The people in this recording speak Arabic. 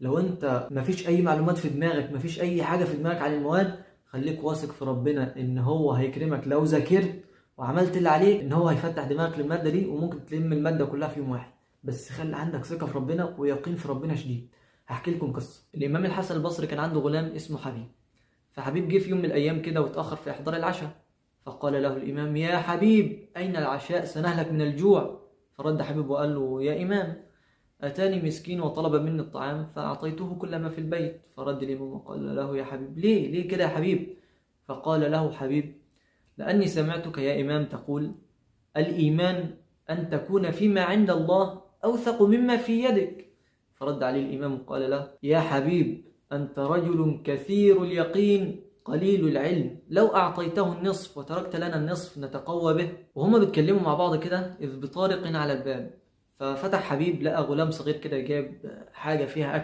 لو انت مفيش اي معلومات في دماغك، مفيش اي حاجة في دماغك عن المواد، خليك واثق في ربنا ان هو هيكرمك لو ذاكرت وعملت اللي عليك، ان هو هيفتح دماغك للمادة دي وممكن تلم المادة كلها في يوم واحد. بس خلي عندك ثقة في ربنا ويقين في ربنا شديد. هحكي لكم قصة. الامام الحسن البصري كان عنده غلام اسمه حبيب. فحبيب جه في يوم من الايام كده واتأخر في احضار العشاء. فقال له الامام: يا حبيب، اين العشاء؟ سنهلك من الجوع. فرد حبيب وقال له: يا امام، أتاني مسكين وطلب مني الطعام فأعطيته كل ما في البيت. فرد الإمام وقال له: يا حبيب، ليه كده يا حبيب؟ فقال له حبيب: لأني سمعتك يا إمام تقول: الإيمان أن تكون فيما عند الله أوثق مما في يدك. فرد عليه الإمام وقال له: يا حبيب، أنت رجل كثير اليقين قليل العلم، لو أعطيته النصف وتركت لنا النصف نتقوى به. وهما بيتكلموا مع بعض كده إذ بطارق على الباب. ففتح حبيب، لقى غلام صغير كده جاب حاجة فيها أكل